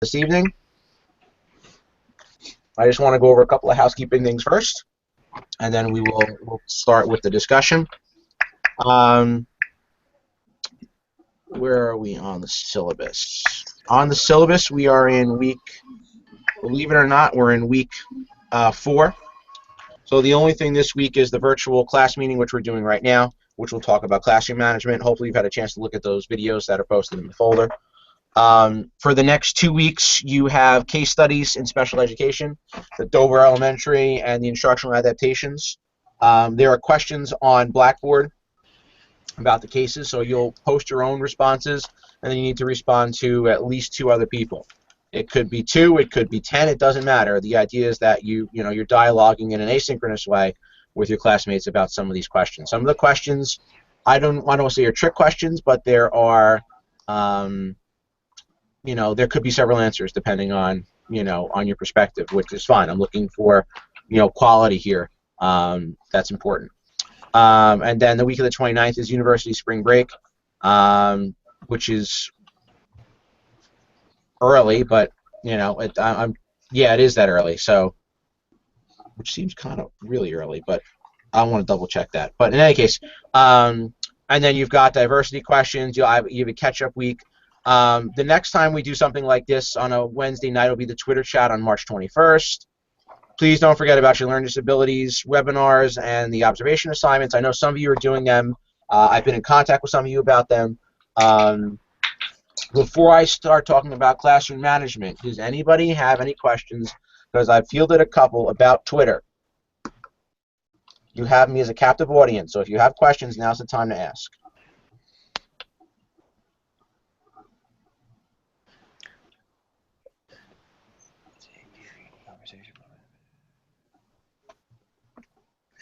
this evening. I just want to go over a couple of housekeeping things first, and then we'll start with the discussion. Where are we on the syllabus? On the syllabus, we are in week, believe it or not, we're in week 4. So the only thing this week is the virtual class meeting, which we're doing right now, which will talk about classroom management. Hopefully you've had a chance to look at those videos that are posted in the folder. For the next 2 weeks, you have case studies in special education, the Dover Elementary, and the instructional adaptations. There are questions on Blackboard about the cases, so you'll post your own responses, and then you need to respond to at least 2 other people. It could be 2, it could be 10, it doesn't matter. The idea is that you're dialoguing in an asynchronous way with your classmates about some of these questions. Some of the questions, I don't want to say are trick questions, but there are, there could be several answers depending on, on your perspective, which is fine. I'm looking for, quality here. That's important. And then the week of the 29th is university spring break, which is early, but it is that early. So, which seems kind of really early, but I want to double check that. But in any case, and then you've got diversity questions. You have a catch-up week. The next time we do something like this on a Wednesday night will be the Twitter chat on March 21st. Please don't forget about your learning disabilities webinars and the observation assignments. I know some of you are doing them. I've been in contact with some of you about them. Before I start talking about classroom management, does anybody have any questions? Because I've fielded a couple about Twitter. You have me as a captive audience, so if you have questions, now's the time to ask.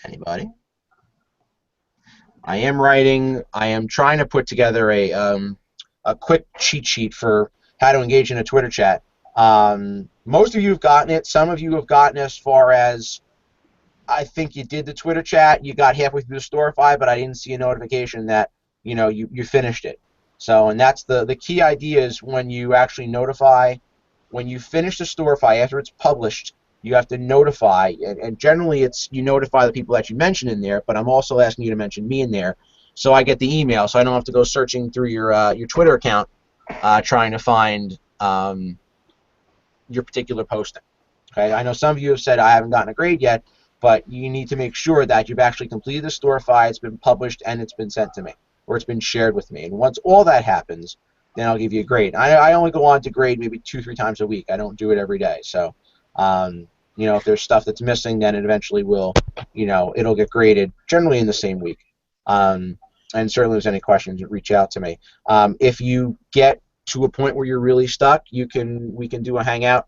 Anybody? I am trying to put together a quick cheat sheet for how to engage in a Twitter chat. Most of you have gotten it. Some of you have gotten as far as, I think you did the Twitter chat, you got halfway through the Storify, but I didn't see a notification that you finished it. So, and that's the key idea is when you actually notify, when you finish the Storify after it's published, you have to notify, and generally it's you notify the people that you mention in there, but I'm also asking you to mention me in there, so I get the email, so I don't have to go searching through your Twitter account trying to find your particular posting. Okay, I know some of you have said I haven't gotten a grade yet, but you need to make sure that you've actually completed the Storify, it's been published, and it's been sent to me, or it's been shared with me. And once all that happens, then I'll give you a grade. I only go on to grade maybe 2-3 times a week. I don't do it every day. So, if there's stuff that's missing, then it eventually will, it'll get graded, generally in the same week. And certainly if there's any questions, reach out to me. If you get to a point where you're really stuck, we can do a hangout,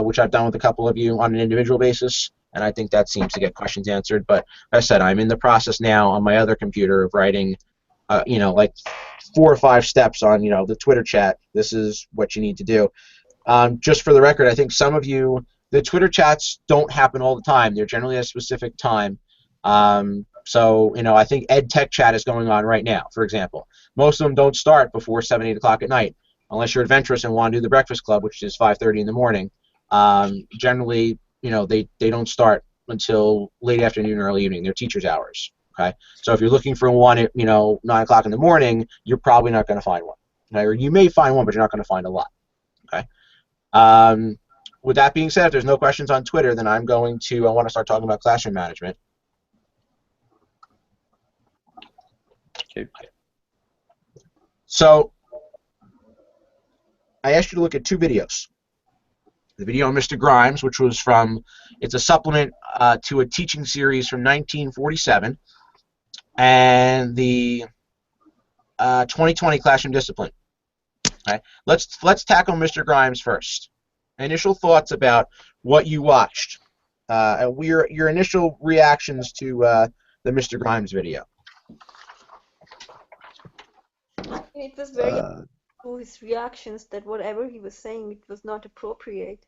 which I've done with a couple of you on an individual basis. And I think that seems to get questions answered. But as I said, I'm in the process now on my other computer of writing, like 4 or 5 steps on, the Twitter chat. This is what you need to do. Just for the record, I think some of you, the Twitter chats don't happen all the time. They're generally at a specific time. So, I think Ed Tech chat is going on right now, for example. Most of them don't start before 7, 8 o'clock at night, unless you're adventurous and want to do the Breakfast Club, which is 5:30 in the morning. Generally, they don't start until late afternoon or early evening. They're teachers' hours. Okay, so if you're looking for one at 9 o'clock in the morning, you're probably not going to find one. Okay? Or you may find one, but you're not going to find a lot. Okay. With that being said, if there's no questions on Twitter, then I want to start talking about classroom management. Okay. So I asked you to look at 2 videos. The video on Mr. Grimes, which was it's a supplement to a teaching series from 1947, and the 2020 classroom discipline. Okay, let's tackle Mr. Grimes first. Initial thoughts about what you watched. Your initial reactions to the Mr. Grimes video. It was very to his reactions that whatever he was saying, it was not appropriate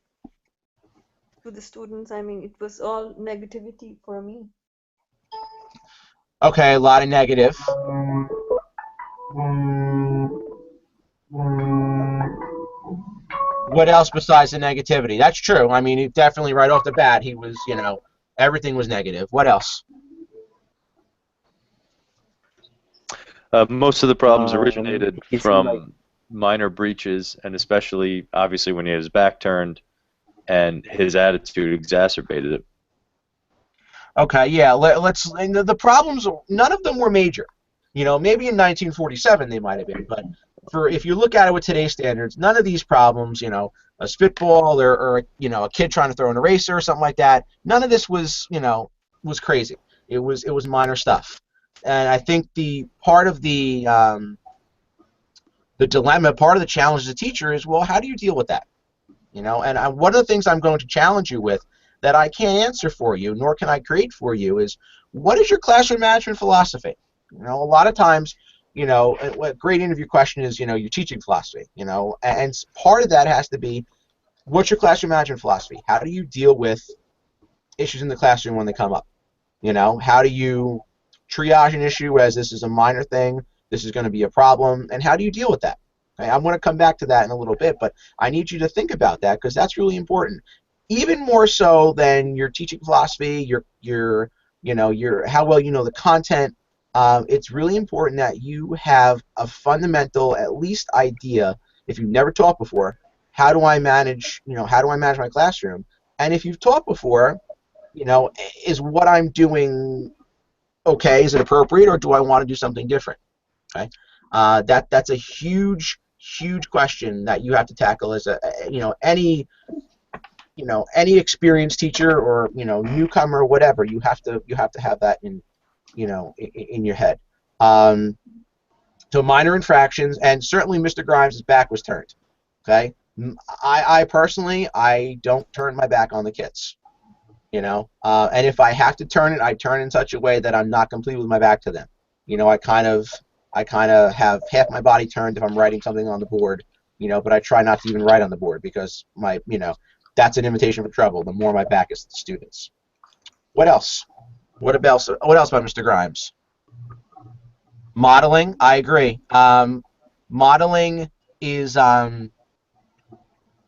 to the students. I mean, it was all negativity for me. Okay, a lot of negative. What else besides the negativity? That's true. I mean, he definitely right off the bat, he was, you know, everything was negative. What else? Most of the problems originated He seemed like from minor breaches, and especially, obviously, when he had his back turned, and his attitude exacerbated it. Okay, yeah. Let's. And the problems, none of them were major. You know, maybe in 1947 they might have been, but for if you look at it with today's standards, none of these problems, you know, a spitball or you know, a kid trying to throw an eraser or something like that, none of this was, you know, was crazy. It was minor stuff, and I think the part of the dilemma, part of the challenge as a teacher is, well, how do you deal with that? You know, and one of the things I'm going to challenge you with that I can't answer for you, nor can I create for you, is what is your classroom management philosophy? You know, a lot of times, you know, a great interview question is, you know, your teaching philosophy, you know, and part of that has to be, what's your classroom management philosophy? How do you deal with issues in the classroom when they come up? You know, how do you triage an issue as this is a minor thing, this is going to be a problem, and how do you deal with that? Okay, I'm going to come back to that in a little bit, but I need you to think about that because that's really important. Even more so than your teaching philosophy, your you know, your how well you know the content. It's really important that you have a fundamental, at least, idea. If you've never taught before, how do I manage? You know, how do I manage my classroom? And if you've taught before, you know, is what I'm doing okay? Is it appropriate, or do I want to do something different? Okay, that's a huge question that you have to tackle as a, you know, any experienced teacher or, you know, newcomer or whatever. You have to have that in, you know, in your head. Um, so minor infractions, and certainly Mr. Grimes' back was turned. Okay, I personally, I don't turn my back on the kids. You know, and if I have to turn it, I turn in such a way that I'm not completely with my back to them. You know, I kind of have half my body turned if I'm writing something on the board, you know, but I try not to even write on the board because you know, that's an invitation for trouble. The more my back is to the students. What else? What else about Mr. Grimes? Modeling, I agree. Modeling is, you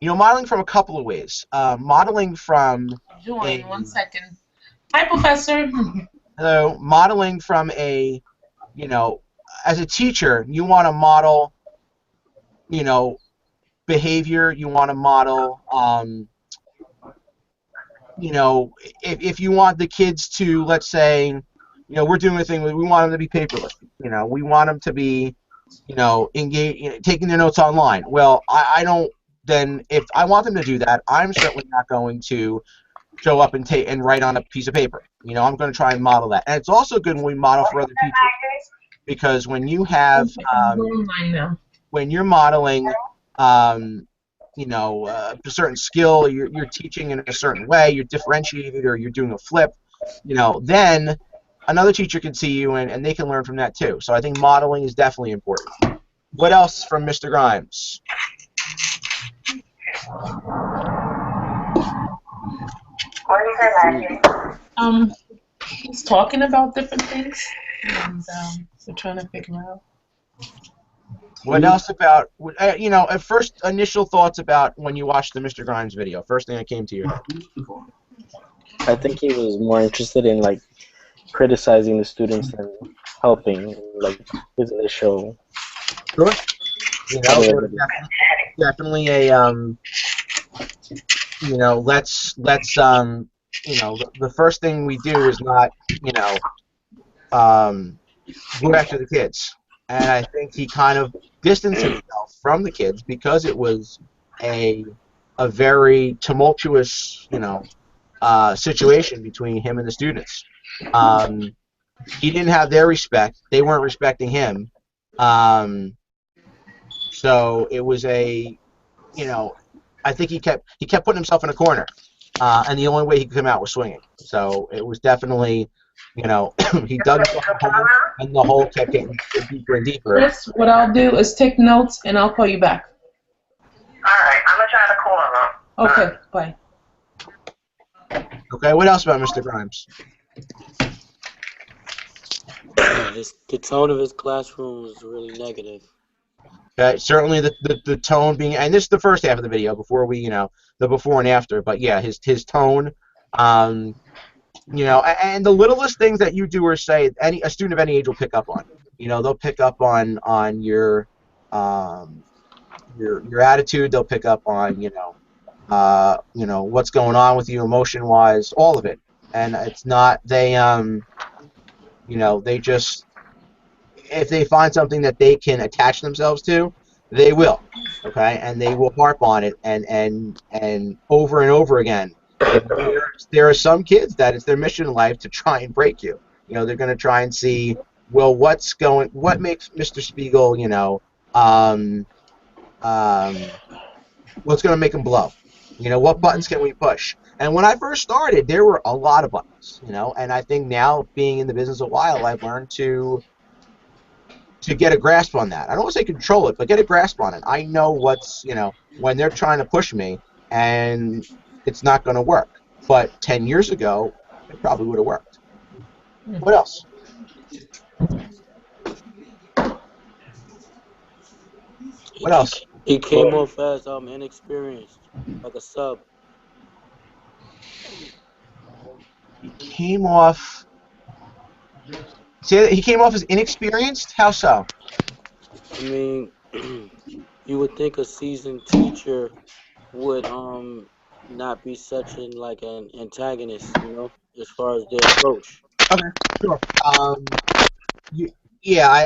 know, modeling from a couple of ways. Modeling from a, Join 1 second. Hi, Professor. so modeling from a, you know, as a teacher, you want to model, you know, behavior. You want to model, you know, if you want the kids to, let's say, you know, we're doing a thing where we want them to be paperless. You know, we want them to be, you know, engage, you know, taking their notes online. Well, I don't. Then if I want them to do that, I'm certainly not going to show up and take and write on a piece of paper. You know, I'm going to try and model that. And it's also good when we model for other teachers, because when you have when you're modeling, you know, a certain skill, you're teaching in a certain way, you're differentiated, or you're doing a flip, you know, then another teacher can see you and they can learn from that too. So I think modeling is definitely important. What else from Mr. Grimes? He's talking about different things, and we're trying to figure out. What else about, you know, at first initial thoughts about when you watched the Mr. Grimes video? First thing that came to your head. I think he was more interested in like criticizing the students than helping, like his initial. Sure. You know, there was definitely a you know, let's you know, the first thing we do is not, you know, go after the kids. And I think he kind of distanced himself from the kids because it was a very tumultuous, you know, situation between him and the students. He didn't have their respect; they weren't respecting him. So it was a, you know, I think he kept putting himself in a corner, and the only way he could come out was swinging. So it was definitely, you know, he dug himself a hole, and the hole kept getting deeper and deeper. Chris, what I'll do is take notes, and I'll call you back. All right, I'm gonna try to call him. Okay, bye. Okay, what else about Mr. Grimes? The tone of his classroom was really negative. Certainly the tone being, and this is the first half of the video before we, the before and after. But yeah, his tone, and the littlest things that you do or say, a student of any age will pick up on. They'll pick up on your attitude. They'll pick up on what's going on with you emotion wise, all of it. And it's not they just, if they find something that they can attach themselves to, they will, okay, and they will harp on it and over and over again. There are some kids that it's their mission in life to try and break you. They're going to try and see, well, what makes Mr. Spiegel, what's going to make him blow? What buttons can we push? And when I first started, there were a lot of buttons, and I think now, being in the business a while, I've learned to get a grasp on that. I don't want to say control it, but get a grasp on it. I know when they're trying to push me, and it's not going to work. But 10 years ago, it probably would have worked. What else? What else? He came off as inexperienced, like a sub. He came off as inexperienced? How so? I mean, you would think a seasoned teacher would not be such an antagonist, as far as their approach. Okay, sure.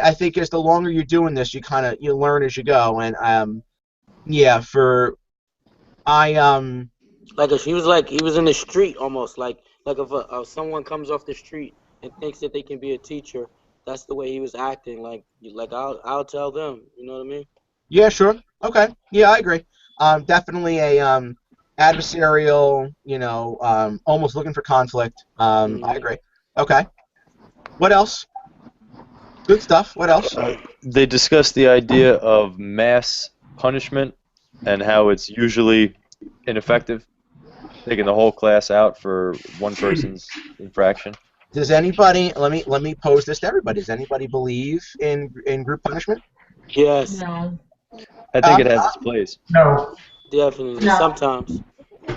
I think as the longer you're doing this, you learn as you go, and like if he was in the street almost, like if someone comes off the street and thinks that they can be a teacher, that's the way he was acting. Like I'll tell them, you know what I mean? Yeah, sure. Okay. Yeah, I agree. Definitely a adversarial, almost looking for conflict. I agree. Okay. What else? Good stuff. What else? They discussed the idea of mass punishment and how it's usually ineffective, taking the whole class out for one person's infraction. Does anybody? Let me pose this to everybody. Does anybody believe in group punishment? Yes. No. I think it has its place. No. Definitely. No. Sometimes.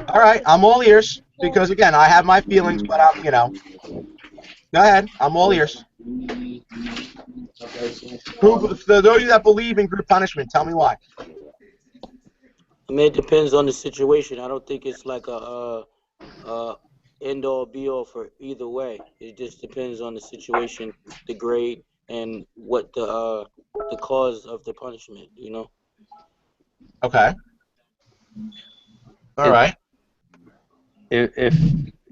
All right, I'm all ears, because again, I have my feelings, but go ahead. I'm all ears. For those of you that believe in group punishment, tell me why. I mean, it depends on the situation. I don't think it's like a end all be all for either way. It just depends on the situation, the grade, and what the cause of the punishment. Okay. All right. If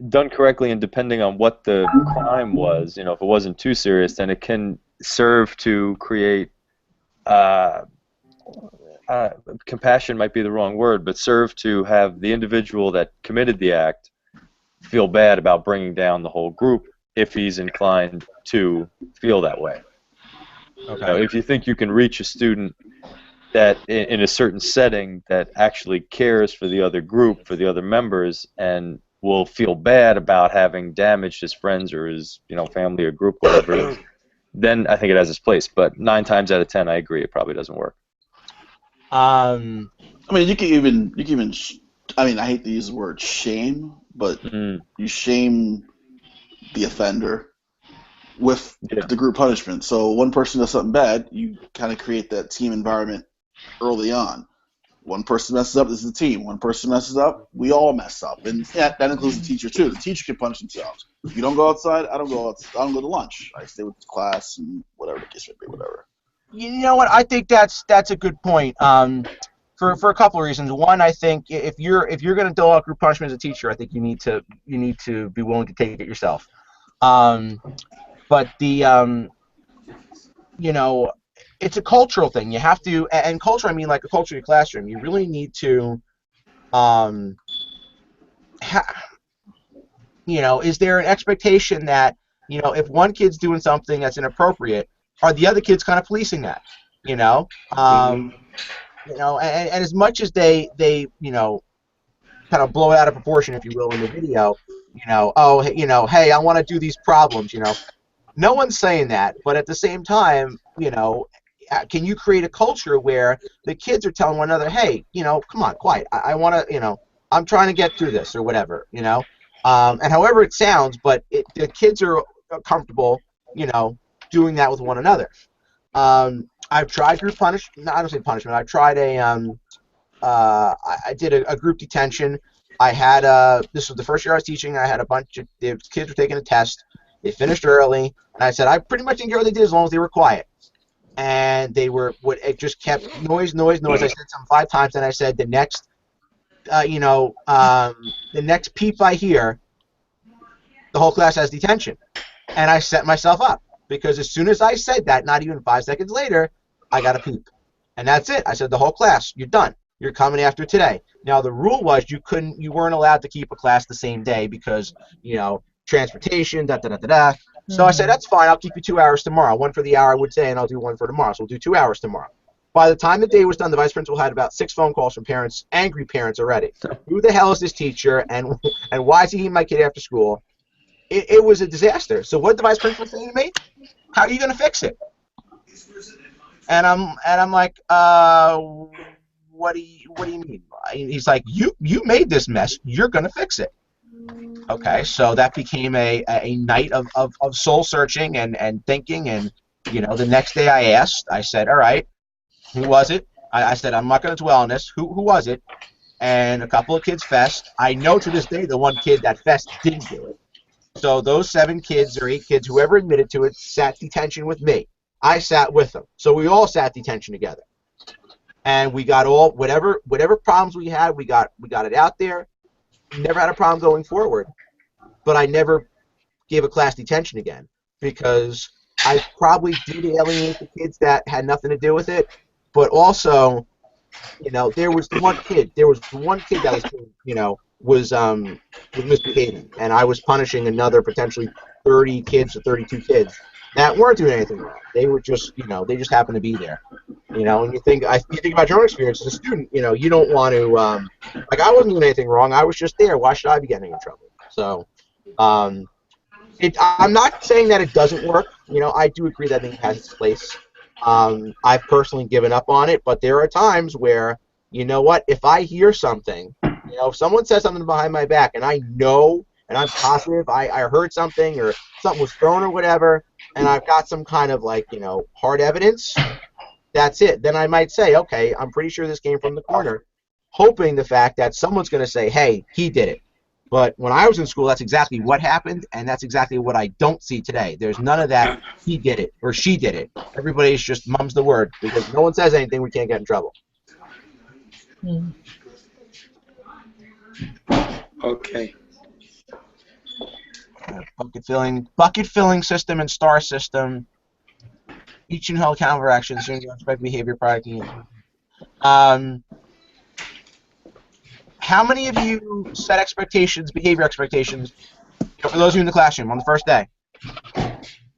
done correctly and depending on what the crime was, if it wasn't too serious, then it can serve to create compassion might be the wrong word, but serve to have the individual that committed the act feel bad about bringing down the whole group if he's inclined to feel that way. Okay. If you think you can reach a student that in a certain setting that actually cares for the other group, for the other members, and will feel bad about having damaged his friends or his family or group, whatever it is, then I think it has its place. But 9 times out of 10, I agree, it probably doesn't work. I mean, you can even. I mean, I hate to use the word shame, but you shame the offender with the group punishment. So one person does something bad, you kind of create that team environment early on. One person messes up, this is the team. One person messes up, we all mess up, and that includes the teacher too. The teacher can punish themselves. If you don't go outside, I don't go to lunch. I stay with the class and whatever the case may be, whatever. You know what? I think that's a good point. For a couple of reasons. One, I think if you're going to dole out group punishment as a teacher, I think you need to be willing to take it yourself. But it's a cultural thing. You have to, and culture, I mean like a culture in your classroom. You really need to, is there an expectation that, if one kid's doing something that's inappropriate, are the other kids kind of policing that? And as much as they kind of blow it out of proportion, if you will, in the video, hey, I want to do these problems, no one's saying that, but at the same time, can you create a culture where the kids are telling one another, hey, come on, quiet. I want to, I'm trying to get through this or whatever, and however it sounds, but the kids are comfortable, doing that with one another. I've tried group punishment. No, I don't say punishment. I've tried I did a group detention. I had this was the first year I was teaching. I had a bunch of the kids were taking a test. They finished early, and I said I pretty much didn't care what they did as long as they were quiet. And they were it just kept noise, noise, noise. I said something 5 times, and I said the next, the next peep I hear, the whole class has detention. And I set myself up because as soon as I said that, not even 5 seconds later, I got a peep. And that's it. I said the whole class, you're done. You're coming after today. Now the rule was you weren't allowed to keep a class the same day because, transportation, da da da da da. So I said, that's fine, I'll keep you 2 hours tomorrow. One for the hour I would say, and I'll do one for tomorrow. So we'll do 2 hours tomorrow. By the time the day was done, the vice principal had about 6 phone calls from parents, angry parents already. Who the hell is this teacher, and why is he keeping my kid after school? It was a disaster. So what did the vice principal say to me? How are you going to fix it? And I'm like, what do you mean? He's like, you made this mess. You're going to fix it. Okay, so that became a night of soul searching and thinking. And the next day I said, all right, who was it? I said, I'm not going to dwell on this. Who was it? And a couple of kids fessed. I know to this day the one kid that fessed didn't do it. So those 7 kids or 8 kids, whoever admitted to it, sat detention with me. I sat with them. So we all sat detention together. And we got all whatever problems we had, we got it out there. Never had a problem going forward. But I never gave a class detention again because I probably did alienate the kids that had nothing to do with it. But also, there was one kid that was misbehaving, and I was punishing another potentially 30 kids or 32 kids that weren't doing anything wrong. They were just, they just happened to be there. And you think about your own experience as a student, you don't want to, like I wasn't doing anything wrong. I was just there. Why should I be getting in trouble? So, I'm not saying that it doesn't work. I do agree that it has its place. I've personally given up on it, but there are times where, if I hear something, if someone says something behind my back and I know and I'm positive I heard something or something was thrown or whatever, and I've got some kind of hard evidence, that's it. Then I might say, okay, I'm pretty sure this came from the corner, hoping the fact that someone's going to say, hey, he did it. But when I was in school, that's exactly what happened, and that's exactly what I don't see today. There's none of that, he did it, or she did it. Everybody's just mum's the word, because no one says anything, we can't get in trouble. Okay. Bucket filling system and star system. Each and held accountable for actions, soon you expect behavior product. How many of you set expectations, behavior expectations, for those of you in the classroom on the first day?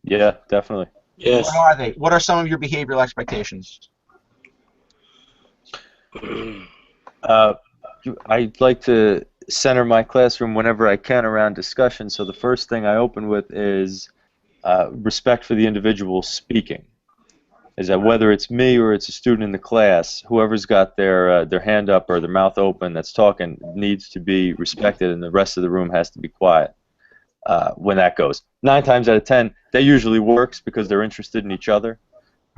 Yeah, definitely. Yes. What are they? What are some of your behavioral expectations? I like to center my classroom whenever I can around discussion, so the first thing I open with is respect for the individual speaking. Is that whether it's me or it's a student in the class, whoever's got their hand up or their mouth open that's talking needs to be respected, and the rest of the room has to be quiet when that goes. 9 times out of 10, that usually works because they're interested in each other.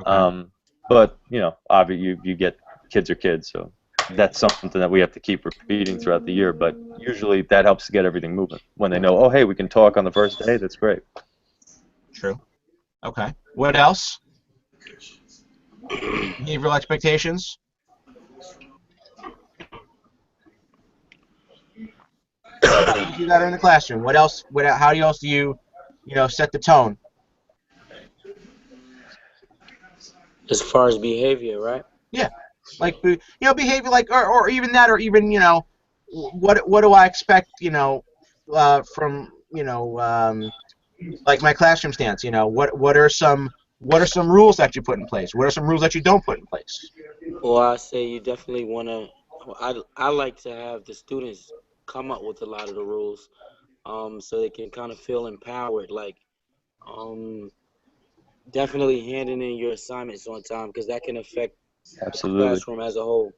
Okay. But obviously you get kids are kids, so that's something that we have to keep repeating throughout the year. But usually that helps to get everything moving. When they know, oh hey, we can talk on the first day, that's great. True. Okay. What else? Behavioral expectations. You that are in the classroom. What else? How else do you, set the tone? As far as behavior, right? Yeah, like behavior, like or even that, or even what do I expect, from like my classroom stance. What are some rules that you put in place? What are some rules that you don't put in place? Well, I say you definitely want to. I like to have the students come up with a lot of the rules, so they can kind of feel empowered. Like, definitely handing in your assignments on time, because that can affect the Absolutely. classroom as a whole.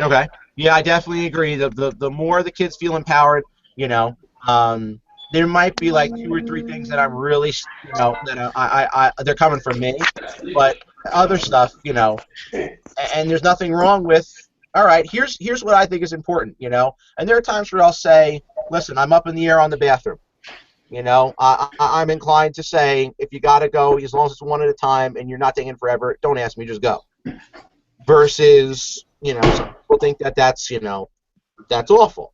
Okay. Yeah, I definitely agree. The more the kids feel empowered, you know, there might be like 2 or 3 things that I'm really, that they're coming from me, but other stuff, and there's nothing wrong with. All right, here's what I think is important, and there are times where I'll say, listen, I'm up in the air on the bathroom. I'm inclined to say, if you got to go, as long as it's one at a time and you're not taking forever, don't ask me, just go. Versus, some people think that that's awful.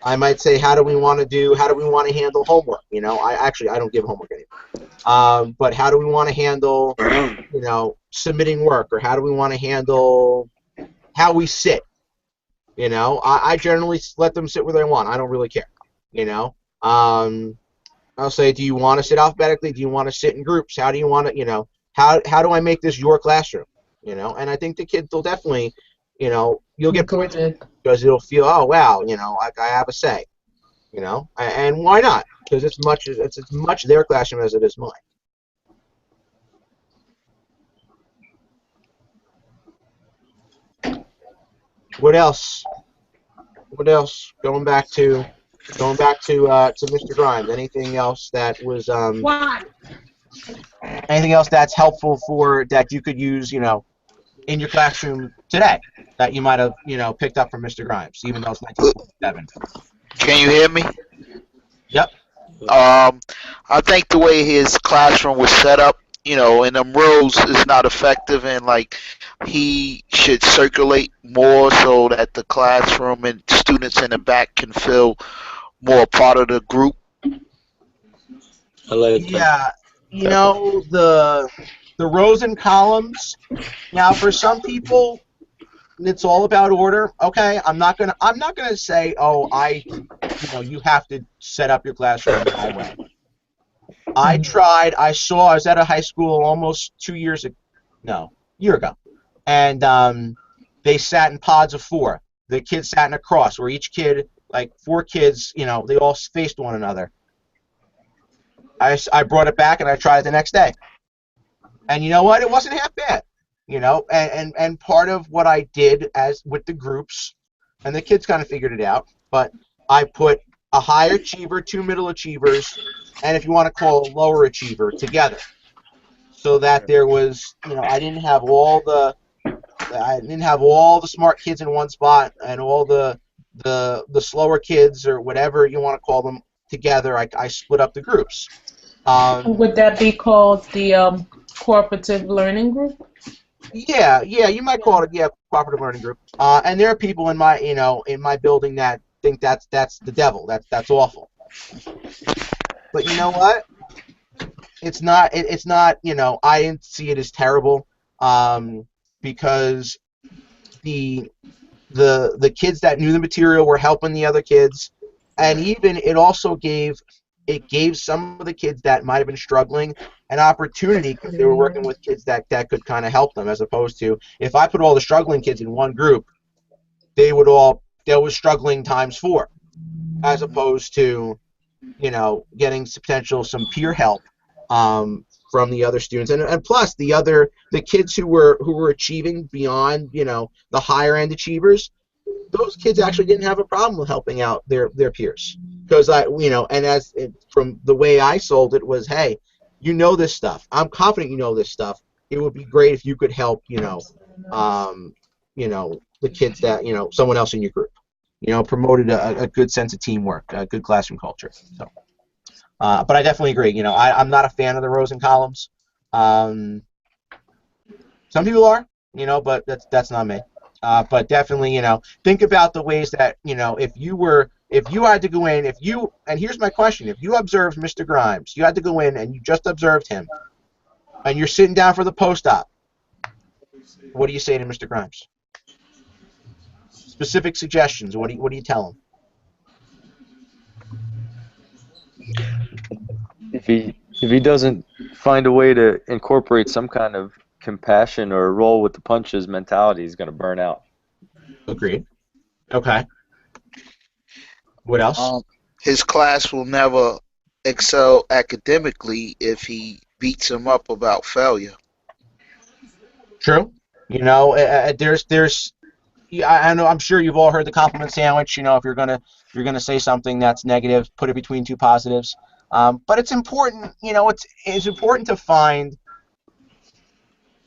I might say, how do we want to handle homework? I don't give homework anymore. But how do we want to handle, submitting work, or how do we want to handle how we sit? I generally let them sit where they want. I don't really care. I'll say, do you want to sit alphabetically? Do you want to sit in groups? How do you want to, how do I make this your classroom? And I think the kids will definitely, you'll get Go points ahead. because it'll feel, oh wow, I have a say, and why not? Because it's as much their classroom as it is mine. What else? What else? Going back to Mr. Grimes. Anything else that was anything else that's helpful that you could use, in your classroom today that you might have, picked up from Mr. Grimes, even though it's 1947. Can you hear me? Yep. I think the way his classroom was set up, in them rows is not effective, and like he should circulate more so that the classroom and students in the back can feel more part of the group. I like that. Yeah, the rows and columns. Now, for some people, it's all about order. Okay, I'm not gonna say, oh, you have to set up your classroom my way. I tried. I was at a high school almost 2 years ago. No, year ago, and they sat in pods of 4. The kids sat in a cross where each kid, like 4 kids, they all faced one another. I brought it back and I tried it the next day, and you know what? It wasn't half bad. And part of what I did as with the groups, and the kids kind of figured it out, but I put a high achiever, 2 middle achievers, and if you want to call a lower achiever together, so that there was, I didn't have all the smart kids in one spot and all the slower kids, or whatever you want to call them, together. I split up the groups. Would that be called the cooperative learning group? Yeah, you might call it, cooperative learning group. And there are people in my building that think that's the devil. That's awful. But you know what? It's not. It's not. I didn't see it as terrible, because the kids that knew the material were helping the other kids, and even it gave some of the kids that might have been struggling an opportunity, because they were working with kids that could kind of help them, as opposed to, if I put all the struggling kids in one group, they was struggling times 4, as opposed to getting some peer help from the other students, and plus the kids who were achieving beyond the higher end achievers. Those kids actually didn't have a problem with helping out their peers, because from the way I sold it was, hey, this stuff. I'm confident you know this stuff. It would be great if you could help the kids that someone else in your group. Promoted a good sense of teamwork, a good classroom culture. So, but I definitely agree. I'm not a fan of the rows and columns. Some people are, but that's not me. But definitely, think about the ways that, if you had to go in, and here's my question: if you observed Mr. Grimes, you had to go in and you just observed him, and you're sitting down for the post-op, what do you say to Mr. Grimes? Specific suggestions. What do you tell him? If he doesn't find a way to incorporate some kind of compassion or roll with the punches mentality, he's going to burn out. Agreed. Okay. What else? His class will never excel academically if he beats him up about failure. True. You know, there's yeah, I know. I'm sure you've all heard the compliment sandwich. You know, if you're gonna say something that's negative, put it between two positives. But it's important. You know, it's important to find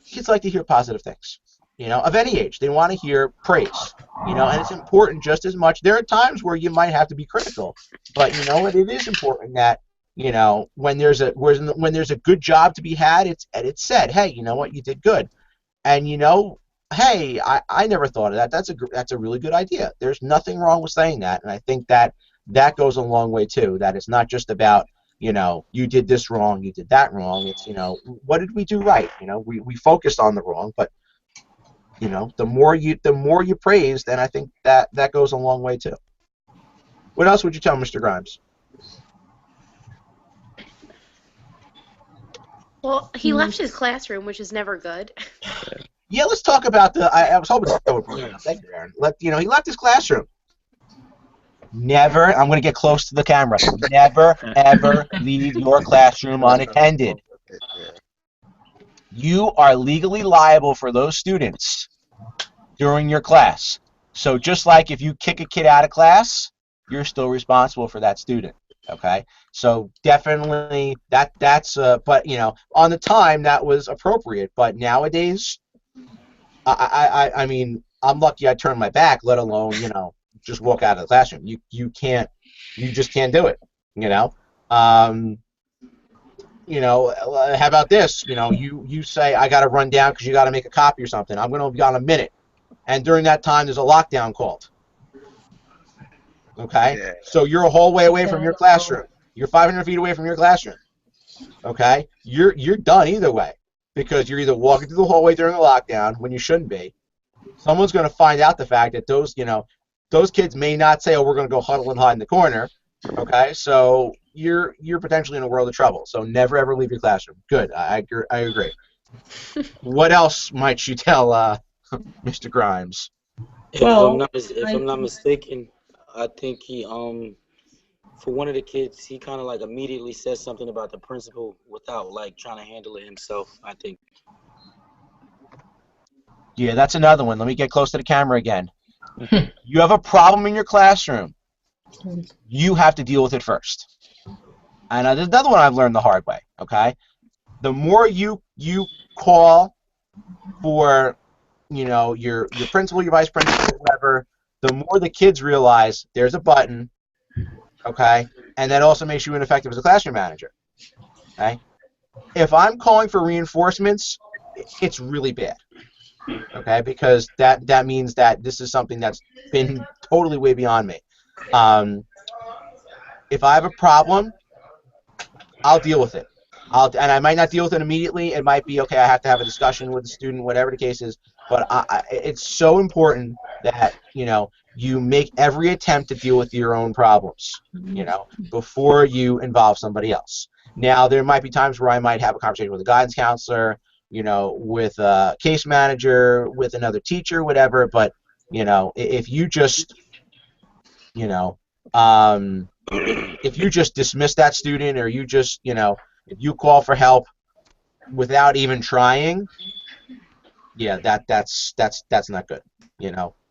kids like to hear positive things. You know, of any age, they want to hear praise. You know, and it's important just as much. There are times where you might have to be critical, but you know what? It is important that when there's a good job to be had, it's said, hey, you know what? You did good. And you know, hey, I never thought of that. That's a really good idea. There's nothing wrong with saying that, and I think that goes a long way too. That it's not just about you did this wrong, you did that wrong. It's what did we do right? We focused on the wrong, but the more you praise, then I think that goes a long way too. What else would you tell Mr. Grimes? Well, he left his classroom, which is never good. Yeah, let's talk about the. I was hoping that would bring it up. Thank you, Aaron. He left his classroom. Never. I'm going to get close to the camera. Never, ever leave your classroom unattended. You are legally liable for those students during your class. So just like if you kick a kid out of class, you're still responsible for that student. Okay, so definitely that's but on the time that was appropriate. But nowadays, I mean, I'm lucky I turned my back, let alone just walk out of the classroom. You just can't do it. How about this? You say I got to run down because you got to make a copy or something. I'm going to be on a minute, and during that time there's a lockdown called. Okay, Yeah. so you're a whole way away from your classroom. You're 500 feet away from your classroom. Okay, you're done either way because you're either walking through the hallway during the lockdown when you shouldn't be. Someone's going to find out the fact that those kids may not say, "Oh, we're going to go huddle and hide in the corner." Okay, so you're potentially in a world of trouble. So never ever leave your classroom. Good, I agree. What else might you tell Mr. Grimes? If Well, I'm not mistaken, I think he for one of the kids he kind of like immediately said something about the principal without like trying to handle it himself. I think. Yeah, that's another one. Let me get close to the camera again. You have a problem in your classroom. You have to deal with it first. And there's another one I've learned the hard way. Okay, the more you call for your principal, your vice principal, whatever, the more the kids realize there's a button. Okay, and that also makes you ineffective as a classroom manager. Okay, if I'm calling for reinforcements, it's really bad. Okay, because that means that this is something that's been totally way beyond me. If I have a problem, I'll deal with it. And I might not deal with it immediately. It might be okay. I have to have a discussion with the student, whatever the case is. But it's so important that you make every attempt to deal with your own problems, before you involve somebody else. Now, there might be times where I might have a conversation with a guidance counselor, with a case manager, with another teacher, whatever. But if you just, if you just dismiss that student, or you just, if you call for help without even trying, yeah, that's not good.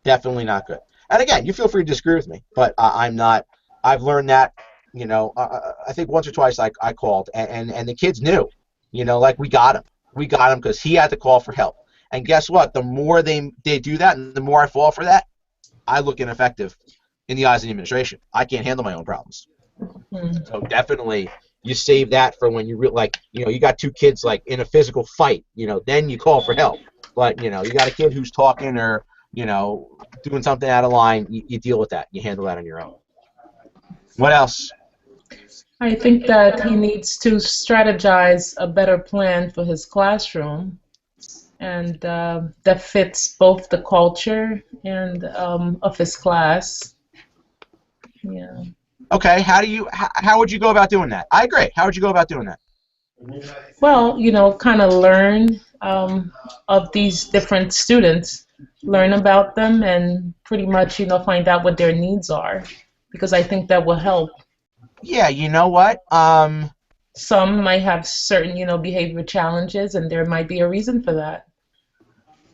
Definitely not good. And again, you feel free to disagree with me, but I'm not. I've learned that. I think once or twice I called, and the kids knew. Like we got him. We got him because he had to call for help. And guess what? The more they do that, and the more I fall for that, I look ineffective in the eyes of the administration. I can't handle my own problems. So definitely, you save that for when you you got two kids like in a physical fight. Then you call for help. But you got a kid who's talking or doing something out of line. You deal with that. You handle that on your own. What else? I think that he needs to strategize a better plan for his classroom, and that fits both the culture and of his class. Yeah. Okay. How would you go about doing that? I agree. How would you go about doing that? Well, kind of learn of these different students, learn about them, and pretty much, find out what their needs are, because I think that will help. Yeah, you know what? Some might have certain, behavior challenges, and there might be a reason for that.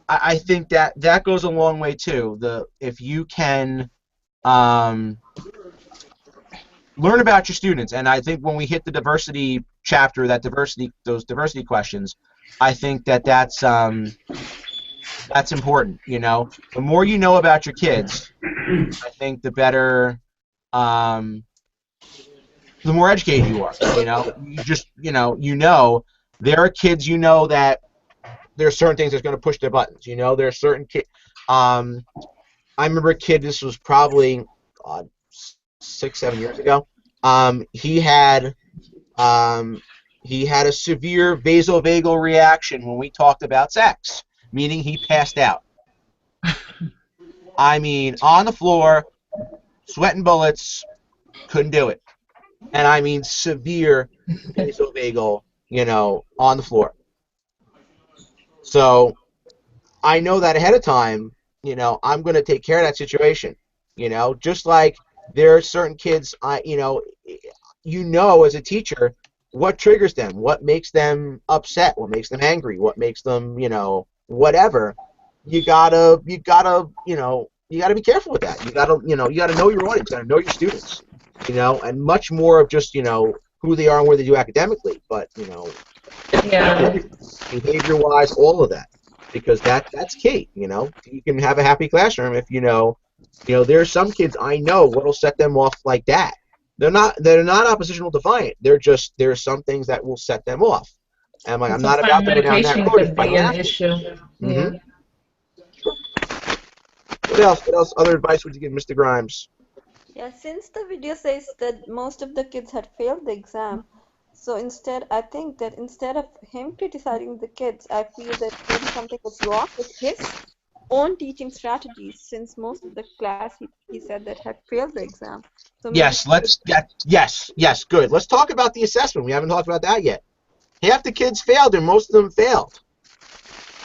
I think that goes a long way too. If you can um, learn about your students, and I think when we hit the diversity chapter, those diversity questions, I think that's important. The more you know about your kids, I think the better, um, the more educated you are. There are kids that there are certain things that's going to push their buttons. There are certain kids. I remember a kid. This was probably God, 6, 7 years ago. He had a severe vasovagal reaction when we talked about sex, meaning he passed out. I mean, on the floor, sweating bullets, couldn't do it. And I mean severe vasovagal, on the floor. So I know that ahead of time, I'm going to take care of that situation. Just like there are certain kids, as a teacher, what triggers them, what makes them upset, what makes them angry, what makes them, whatever. You gotta be careful with that. You gotta know your audience, you gotta know your students, and much more of just, who they are and where they do academically, but, Yeah. behavior-wise, all of that, because that's key. You can have a happy classroom if there's some kids I know what'll set them off like that. They're not oppositional defiant. There's some things that will set them off. And I'm not about Sometimes to go down that medication road if could I be don't an have to. issue. Mm-hmm. Yeah. What else? What else? Other advice would you give, Mr. Grimes? Yeah, since the video says that most of the kids had failed the exam, so I think that instead of him criticizing the kids, I feel that maybe something was wrong with his own teaching strategies, since most of the class he said that had failed the exam. So maybe Yes. Good. Let's talk about the assessment. We haven't talked about that yet. Half the kids failed, and most of them failed.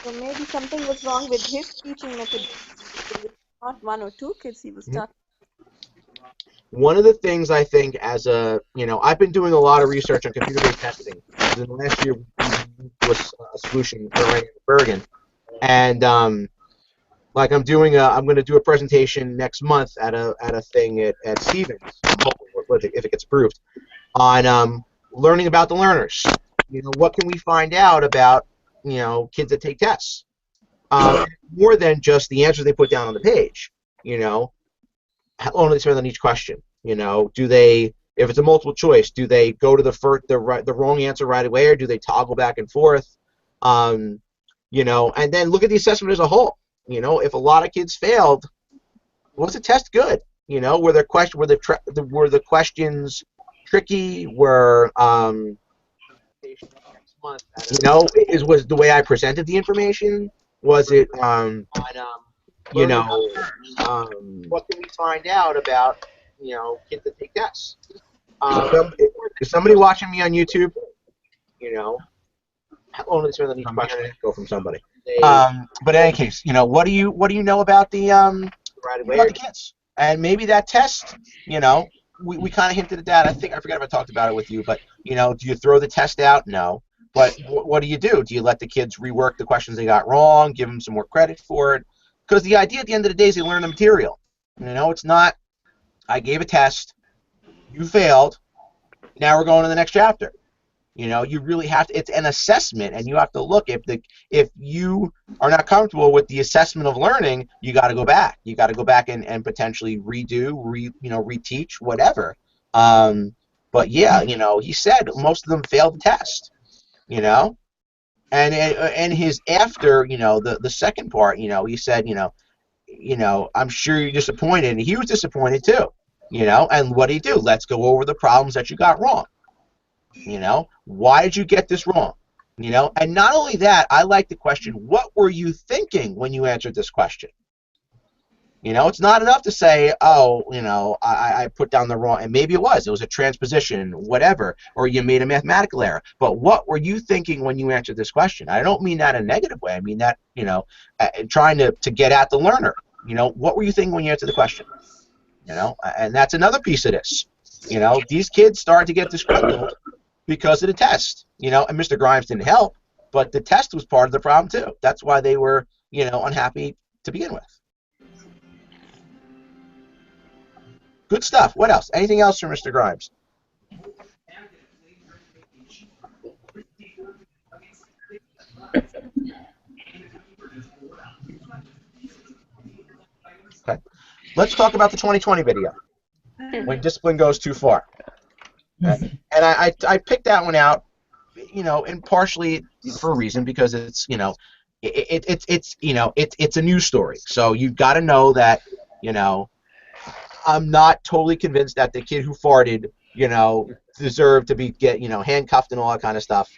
so maybe something was wrong with his teaching method. It was not one or two kids he was Mhm. talking. One of the things I think, I've been doing a lot of research on computer-based testing. In the last year, we was a solution for running in Bergen, and like I'm going to do a presentation next month at a thing at Stevens. I'm hoping if it gets approved on learning about the learners. What can we find out about kids that take tests? More than just the answers they put down on the page. How long do they spend on each question? Do they, if it's a multiple choice, do they go to the wrong answer right away, or do they toggle back and forth? Um, and then look at the assessment as a whole. If a lot of kids failed, was the test good? Were the questions tricky? Was the way I presented the information? Was it what can we find out about kids that take tests? Is somebody watching me on YouTube? How long does it each question go from somebody? But in any case, what do you know about the kids? And maybe that test, we kind of hinted at that. I forget if I talked about it with you, but do you throw the test out? No. But what do you do? Do you let the kids rework the questions they got wrong, give them some more credit for it? Because the idea at the end of the day is they learn the material. It's not, I gave a test, you failed, now we're going to the next chapter. You really have to. It's an assessment, and you have to look if you are not comfortable with the assessment of learning, you got to go back. You got to go back and potentially reteach, whatever. But yeah, he said most of them failed the test. And his after, the second part, he said, I'm sure you're disappointed, and he was disappointed too. And what did he do? Let's go over the problems that you got wrong. Why did you get this wrong? And not only that, I like the question, what were you thinking when you answered this question? It's not enough to say, oh, I put down the wrong, and maybe it was a transposition, whatever, or you made a mathematical error. But what were you thinking when you answered this question? I don't mean that in a negative way. I mean that, trying to get at the learner. What were you thinking when you answered the question? And that's another piece of this. You know, these kids started to get disgruntled because of the test. You know, and Mr. Grimes didn't help, but the test was part of the problem too. That's why they were, you know, unhappy to begin with. Good stuff. What else? Anything else from Mr. Grimes? Okay. Let's talk about the 2020 video, when discipline goes too far. And I picked that one out, you know, and partially for a reason, because it's, you know, it's a news story. So you've got to know that, you know, I'm not totally convinced that the kid who farted, you know, deserved to get, you know, handcuffed and all that kind of stuff.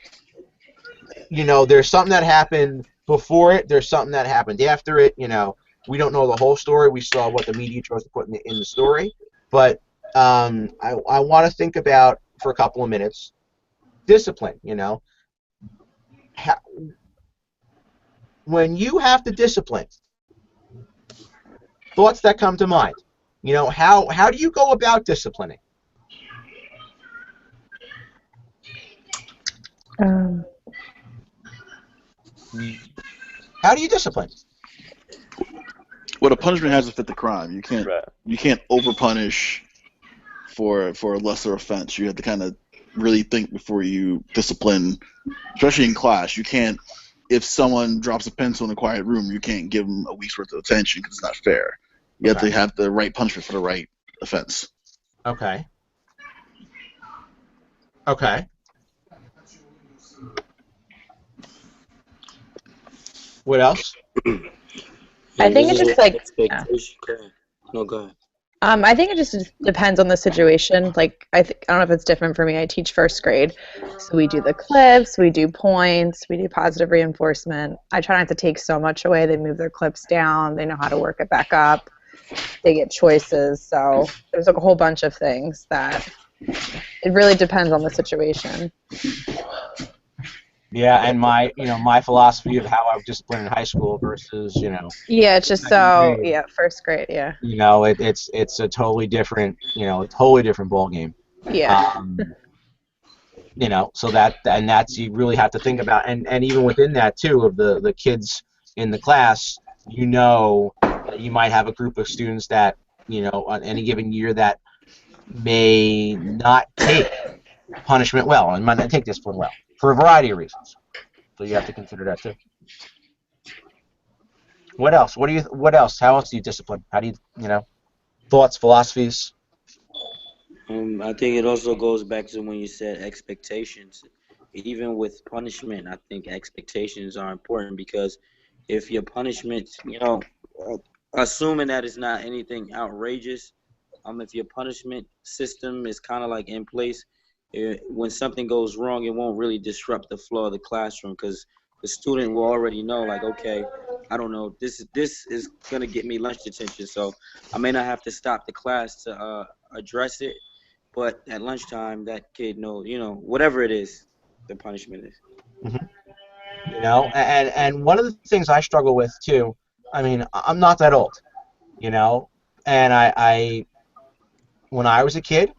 You know, there's something that happened before it. There's something that happened after it. You know, we don't know the whole story. We saw what the media chose to put in the story. But I want to think about, for a couple of minutes, discipline. You know, when you have to discipline, thoughts that come to mind. You know, how do you go about disciplining? How do you discipline? Well, the punishment has to fit the crime. You can't over punish for a lesser offense. You have to kind of really think before you discipline, especially in class. You can't, if someone drops a pencil in a quiet room, you can't give them a week's worth of attention because it's not fair. You have to have the right punishment for the right offense. Okay. Okay. What else? I think it just like expectation. No, go ahead. I think it just depends on the situation. Like I don't know if it's different for me. I teach first grade, so we do the clips, we do points, we do positive reinforcement. I try not to take so much away. They move their clips down. They know how to work it back up. They get choices. So there's like a whole bunch of things that it really depends on the situation. Yeah, and my philosophy of how I was disciplined in high school versus, you know. Yeah, it's just so grade, first grade, yeah. You know, it's a totally different, you know, a totally different ball game. Yeah. You know, so that's you really have to think about, and even within that too, of the kids in the class, you know, that you might have a group of students that, you know, on any given year that may not take punishment well and might not take discipline well for a variety of reasons. So you have to consider that too. What else? What else? How else do you discipline? How do you know, thoughts, philosophies? I think it also goes back to when you said expectations. Even with punishment, I think expectations are important because if your punishment, you know, assuming that it's not anything outrageous, if your punishment system is kind of like in place, when something goes wrong, it won't really disrupt the flow of the classroom because the student will already know, like, okay, I don't know, this is gonna get me lunch detention, so I may not have to stop the class to address it, but at lunchtime, that kid knows, you know, whatever it is, the punishment is. Mm-hmm. You know, and one of the things I struggle with too. I mean, I'm not that old, you know, and I when I was a kid,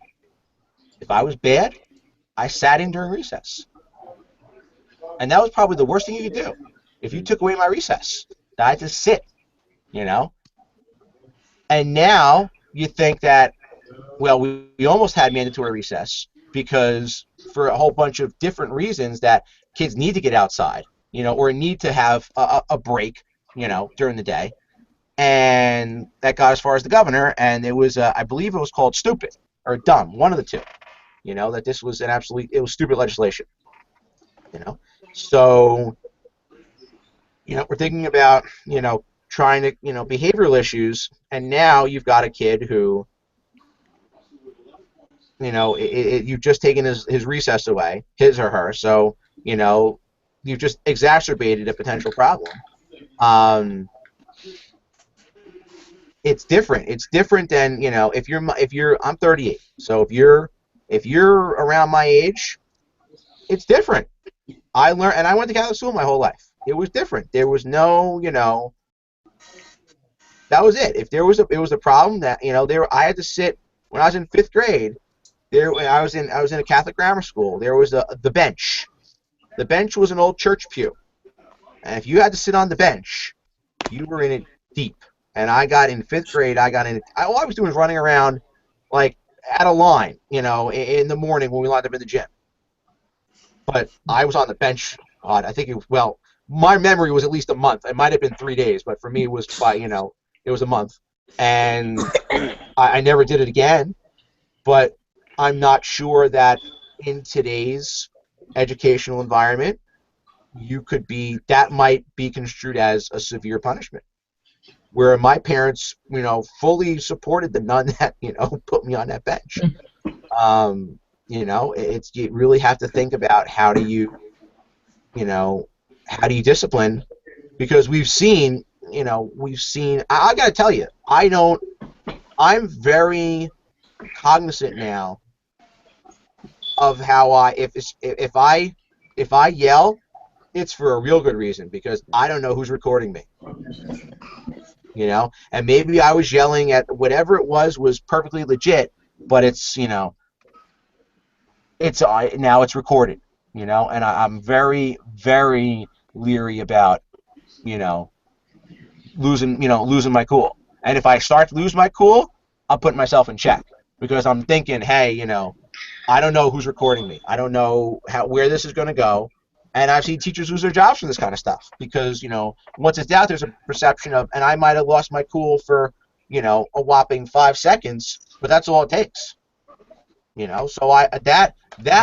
if I was bad, I sat in during recess. And that was probably the worst thing you could do. If you took away my recess, I had to sit, you know. And now you think that, well, we almost had mandatory recess because for a whole bunch of different reasons that kids need to get outside, you know, or need to have a break, you know, during the day. And that got as far as the governor, and it was, I believe it was called stupid or dumb, one of the two. You know, that this was it was stupid legislation. You know, so, you know, we're thinking about, you know, trying to, you know, behavioral issues, and now you've got a kid who, you know, you've just taken his recess away, his or her, so, you know, you've just exacerbated a potential problem. It's different. It's different than, you know, if you're I'm 38, so if you're around my age, it's different. I learned, and I went to Catholic school my whole life. It was different. There was no, you know, that was it. If there was it was a problem that, you know, I had to sit when I was in 5th grade. I was in a Catholic grammar school. There was the bench. The bench was an old church pew, and if you had to sit on the bench, you were in it deep. And I got in 5th grade. All I was doing was running around like at a line, in the morning when we lined up in the gym. But I was on the bench. I think my memory was at least a month. It might have been 3 days, but for me it was it was a month. And I never did it again. But I'm not sure that in today's educational environment, that might be construed as a severe punishment. Where my parents, fully supported the nun that, put me on that bench. You really have to think about how do you discipline, because we've seen, I got to tell you, I'm very cognizant now of how if I yell, it's for a real good reason, because I don't know who's recording me. And maybe I was yelling at whatever it was perfectly legit, but it's now it's recorded, and I'm very, very leery about losing my cool. And if I start to lose my cool, I'm putting myself in check, because I'm thinking, hey, I don't know who's recording me. I don't know where this is going to go. And I've seen teachers lose their jobs for this kind of stuff, because, once it's out, there's a perception of, and I might have lost my cool for, a whopping 5 seconds, but that's all it takes. So that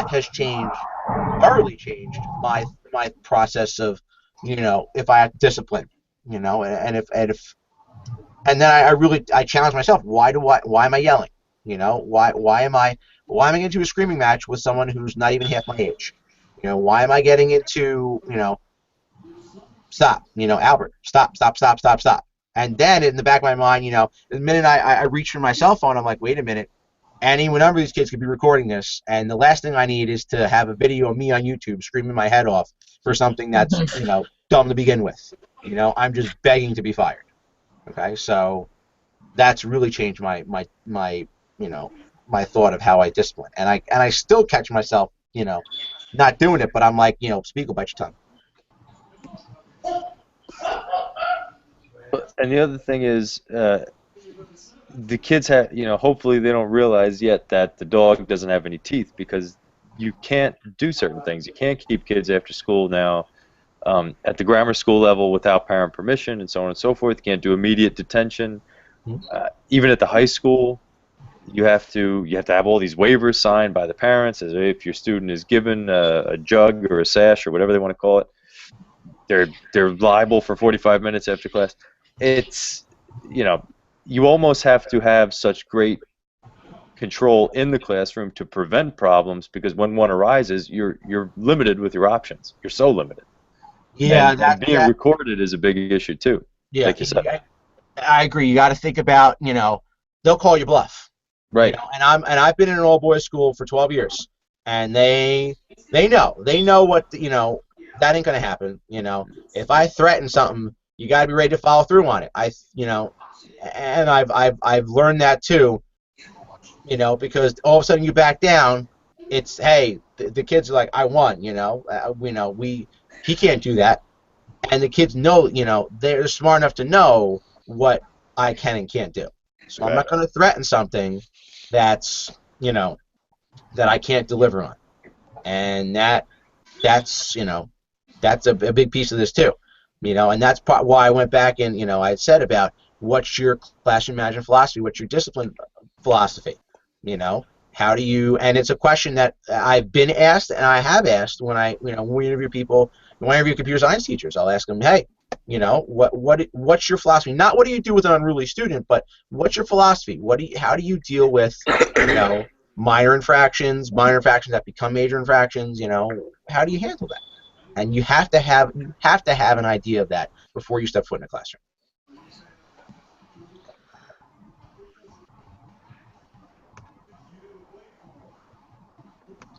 has thoroughly changed my process of, if I have discipline, and then I challenge myself. Why am I yelling? Why am I getting into a screaming match with someone who's not even half my age? Why am I getting into, stop, Albert, stop. And then in the back of my mind, the minute I reach for my cell phone, I'm like, wait a minute, any number of these kids could be recording this, and the last thing I need is to have a video of me on YouTube screaming my head off for something that's, dumb to begin with. I'm just begging to be fired. Okay, so that's really changed my thought of how I discipline, and I still catch myself, not doing it, but I'm like, speak will bite your tongue. And the other thing is, the kids have, hopefully they don't realize yet that the dog doesn't have any teeth, because you can't do certain things. You can't keep kids after school now at the grammar school level without parent permission, and so on and so forth. You can't do immediate detention. Even at the high school, you have to have all these waivers signed by the parents, as if your student is given a jug or a sash or whatever they want to call it, they're liable for 45 minutes after class. It's, you almost have to have such great control in the classroom to prevent problems, because when one arises, you're limited with your options. You're so limited. Yeah, and being recorded is a big issue too. Yeah, like you said. I agree. You got to think about, they'll call you bluff. Right. I've been in an all-boys school for 12 years, and they know what, that ain't gonna happen. If I threaten something, you got to be ready to follow through on it. And I've learned that too. Because all of a sudden you back down, it's, hey, the kids are like, I won. He can't do that, and the kids know, they're smart enough to know what I can and can't do. So I'm not going to threaten something that's, that I can't deliver on, and that's a big piece of this too, and that's why I went back and I had said about what's your classroom management philosophy, what's your discipline philosophy, how do you, and it's a question that I've been asked and I have asked when when we interview people, when I interview computer science teachers, I'll ask them, hey, what's your philosophy? Not what do you do with an unruly student, but what's your philosophy? How do you deal with, minor infractions that become major infractions? How do you handle that? And you have to have an idea of that before you step foot in a classroom.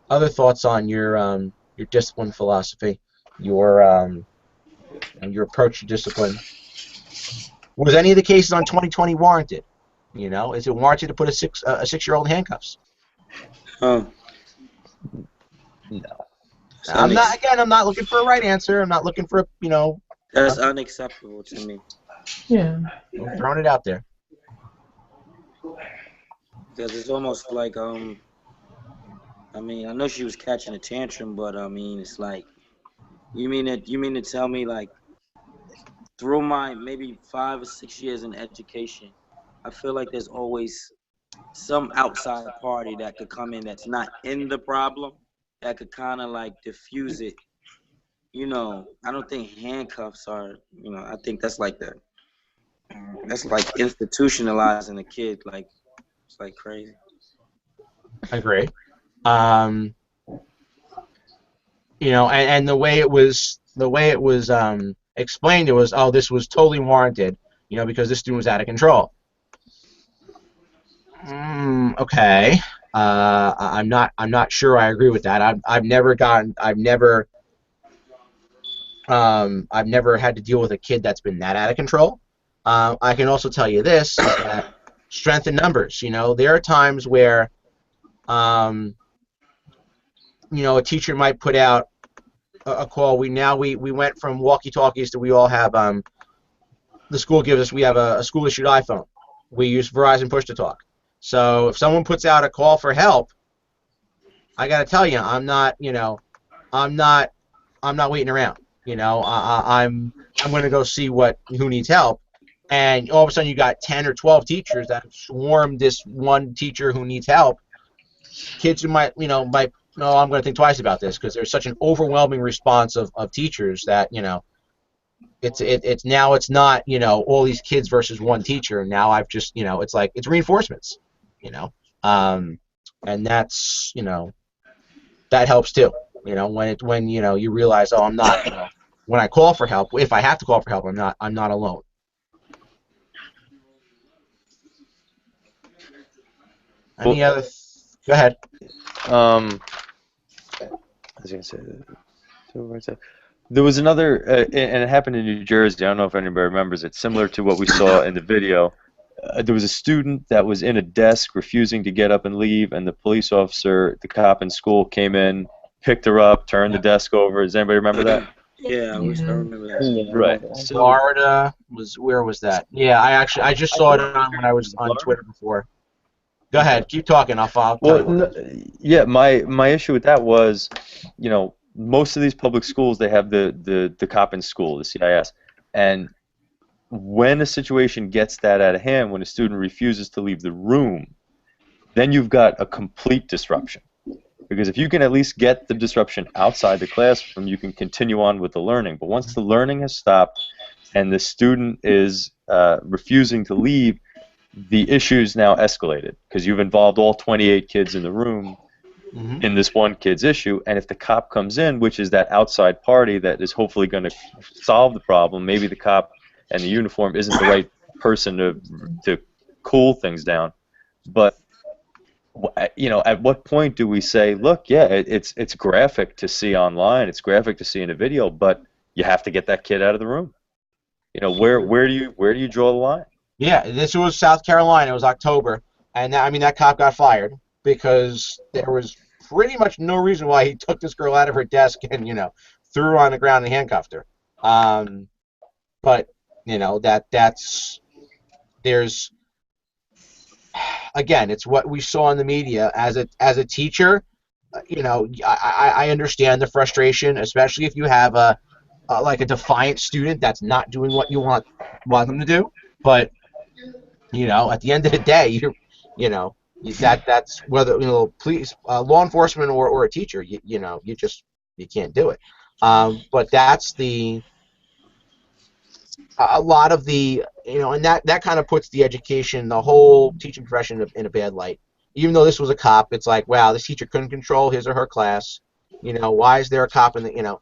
Other thoughts on your discipline philosophy, your approach to discipline? Was any of the cases on 2020 warranted? Is it warranted to put a 6-year-old in handcuffs? Huh. No. I'm not looking for a right answer. I'm not looking for That's unacceptable to me. Yeah. I'm throwing it out there. Because it's almost like I mean, I know she was catching a tantrum, but I mean, it's like you mean to tell me like through my maybe 5 or 6 years in education, I feel like there's always some outside party that could come in that's not in the problem that could kind of like diffuse it. You know, I don't think handcuffs are. You know, I think that's like institutionalizing a kid. Like it's like crazy. I agree. And the way it was explained, it was, oh, this was totally warranted, because this student was out of control. Okay. I'm not sure I agree with that. I've never had to deal with a kid that's been that out of control. I can also tell you this, is that strength in numbers. There are times where a teacher might put out a call. We went from walkie-talkies to we all have the school gives us, we have a school issued iPhone. We use Verizon push to talk. So if someone puts out a call for help, I got to tell you, I'm not waiting around. I'm going to go see who needs help. And all of a sudden you got 10 or 12 teachers that have swarmed this one teacher who needs help. Kids who might no, I'm going to think twice about this, because there's such an overwhelming response of teachers that it's now, it's not all these kids versus one teacher. Now I've just it's like it's reinforcements, and that's that helps too. When you realize, oh, I'm not, when I call for help, if I have to call for help, I'm not alone. Any other? Go ahead. I was gonna say, there was another, and it happened in New Jersey. I don't know if anybody remembers it. Similar to what we saw in the video. There was a student that was in a desk refusing to get up and leave, and the police officer, the cop in school, came in, picked her up, turned the desk over. Does anybody remember that? Yeah, I remember that. Right. So, Florida where was that? Yeah, I just saw it when I was on Twitter before. Go ahead, keep talking. I'll tell you. Yeah, my issue with that was, most of these public schools, they have the cop in school, the CIS, and when a situation gets that out of hand, when a student refuses to leave the room, then you've got a complete disruption. Because if you can at least get the disruption outside the classroom, you can continue on with the learning. But once the learning has stopped and the student is refusing to leave, the issue's now escalated, because you've involved all 28 kids in the room in this one kid's issue, and if the cop comes in, which is that outside party that is hopefully going to solve the problem, maybe the cop and the uniform isn't the right person to cool things down. But at what point do we say, look, yeah, it's graphic to see online, it's graphic to see in a video, but you have to get that kid out of the room? Where do you draw the line? Yeah, this was South Carolina. It was October, and that cop got fired because there was pretty much no reason why he took this girl out of her desk and threw her on the ground and handcuffed her. But there's, again, it's what we saw in the media. As a teacher, I understand the frustration, especially if you have a defiant student that's not doing what you want them to do. But at the end of the day, that's whether police, law enforcement, or a teacher, you can't do it. But that's a lot of the and that kind of puts the whole teaching profession in a bad light. Even though this was a cop, it's like, wow, this teacher couldn't control his or her class. Why is there a cop in the